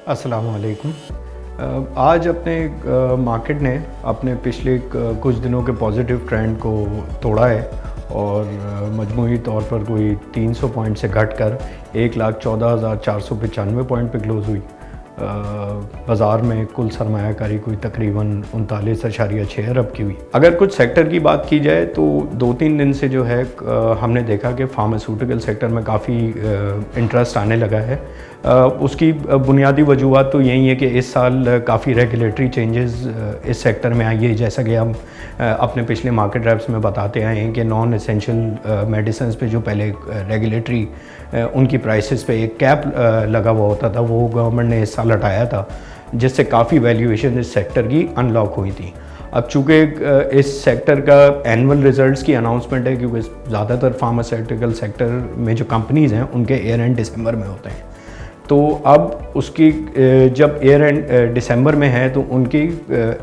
अस्सलाम वालेकुम। आज अपने मार्केट ने अपने पिछले कुछ दिनों के पॉजिटिव ट्रेंड को तोड़ा है और मजमूई तौर पर कोई 300 पॉइंट से घटकर 1,14,495 पॉइंट पे क्लोज़ हुई। बाज़ार में कुल सरमायाकारी कोई तकरीबन 39.6 अरब की हुई। अगर कुछ सेक्टर की बात की जाए तो 2-3 दिन से जो है हमने देखा कि फार्मास्यूटिकल सेक्टर में काफ़ी इंटरेस्ट आने लगा है। उसकी बुनियादी वजूहत तो यही है कि इस साल काफ़ी रेगुलेटरी चेंजेस इस सेक्टर में आई है। जैसा कि हम अपने पिछले मार्केट रैप्स में बताते आए हैं कि नॉन एसेंशियल मेडिसिन पे जो पहले रेगुलेटरी उनकी प्राइसेस पे एक कैप लगा हुआ होता था, वो गवर्नमेंट ने इस साल हटाया था, जिससे काफ़ी वैल्यूएशन इस सेक्टर की अनलॉक हुई थी। अब चूँकि इस सेक्टर का एनुअल रिजल्ट्स की अनाउंसमेंट है, क्योंकि ज़्यादातर फार्मास्यूटिकल सेक्टर में जो कंपनीज़ हैं उनके ईयर एंड दिसंबर में होते हैं, तो अब उसकी जब ईयर एंड दिसंबर में है तो उनकी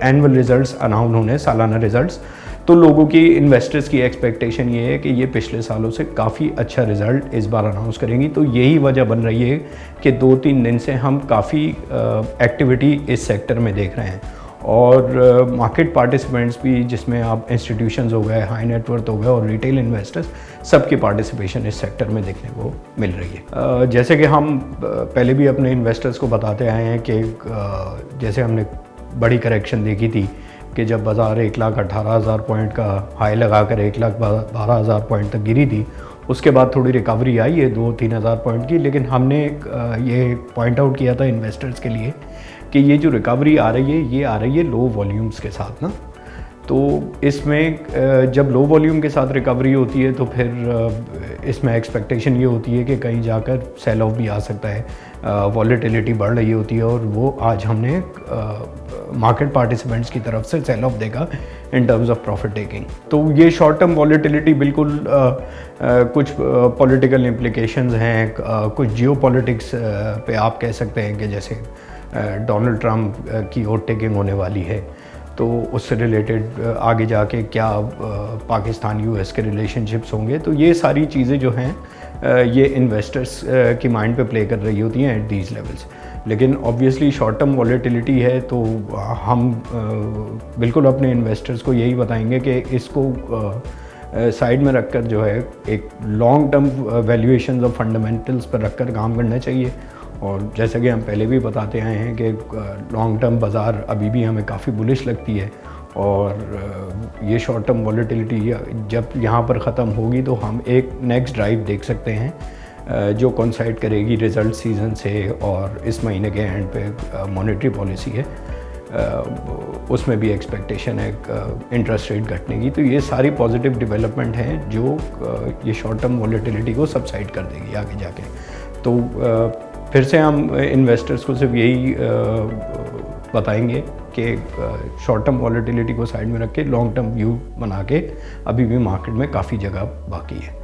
एनुअल रिजल्ट्स अनाउंस होने, सालाना रिजल्ट्स, तो लोगों की, इन्वेस्टर्स की एक्सपेक्टेशन ये है कि ये पिछले सालों से काफ़ी अच्छा रिज़ल्ट इस बार अनाउंस करेंगी। तो यही वजह बन रही है कि 2-3 दिन से हम काफ़ी एक्टिविटी इस सेक्टर में देख रहे हैं और मार्केट पार्टिसिपेंट्स भी, जिसमें आप इंस्टीट्यूशंस हो गए, हाई नेटवर्थ हो गए और रिटेल इन्वेस्टर्स, सबकी पार्टिसिपेशन इस सेक्टर में देखने को मिल रही है। जैसे कि हम पहले भी अपने इन्वेस्टर्स को बताते आए हैं कि जैसे हमने बड़ी करेक्शन देखी थी कि जब बाज़ार 1,18,000 पॉइंट का हाई लगाकर 1,12,000 पॉइंट तक गिरी थी, उसके बाद थोड़ी रिकवरी आई है 2-3 हज़ार पॉइंट की। लेकिन हमने ये पॉइंट आउट किया था इन्वेस्टर्स के लिए कि ये जो रिकवरी आ रही है, ये आ रही है लो वॉल्यूम्स के साथ ना। तो इसमें जब लो वॉल्यूम के साथ रिकवरी होती है तो फिर इसमें एक्सपेक्टेशन ये होती है कि कहीं जाकर सेल ऑफ भी आ सकता है, वॉलेटिलिटी बढ़ रही होती है, और वो आज हमने मार्केट पार्टिसिपेंट्स की तरफ से सेल ऑफ देखा in terms of profit taking. तो ये शॉर्ट टर्म वॉलेटिलिटी बिल्कुल कुछ पॉलिटिकल इम्प्लिकेशंस हैं, कुछ जियो पॉलिटिक्स पे आप कह सकते हैं कि जैसे डोनाल्ड ट्रंप की वोट टेकिंग होने वाली है, तो उससे रिलेटेड आगे जाके क्या पाकिस्तान यूएस के रिलेशनशिप्स होंगे। तो ये सारी चीज़ें जो हैं ये इन्वेस्टर्स की माइंड पे प्ले कर रही होती हैं एट दीज लेवल्स। लेकिन ऑब्वियसली शॉर्ट टर्म वॉलेटिलिटी है, तो हम बिल्कुल अपने इन्वेस्टर्स को यही बताएंगे कि इसको साइड में रखकर जो है एक लॉन्ग टर्म वैल्यूएशंस और फंडामेंटल्स पर रखकर काम करना चाहिए। और जैसा कि हम पहले भी बताते आए हैं कि लॉन्ग टर्म बाज़ार अभी भी हमें काफ़ी बुलिश लगती है, और ये शॉर्ट टर्म वॉलेटिलिटी जब यहाँ पर ख़त्म होगी तो हम एक नेक्स्ट ड्राइव देख सकते हैं जो कोइंसाइड करेगी रिज़ल्ट सीज़न से, और इस महीने के एंड पे मॉनेटरी पॉलिसी है, उसमें भी एक्सपेक्टेशन है इंटरेस्ट रेट घटने की। तो ये सारी पॉजिटिव डेवलपमेंट हैं जो ये शॉर्ट टर्म वॉलेटिलिटी को सबसाइड कर देगी आगे जाके। तो फिर से हम इन्वेस्टर्स को सिर्फ यही बताएंगे कि शॉर्ट टर्म वॉलेटिलिटी को साइड में रख के लॉन्ग टर्म व्यू बना के, अभी भी मार्केट में काफ़ी जगह बाकी है।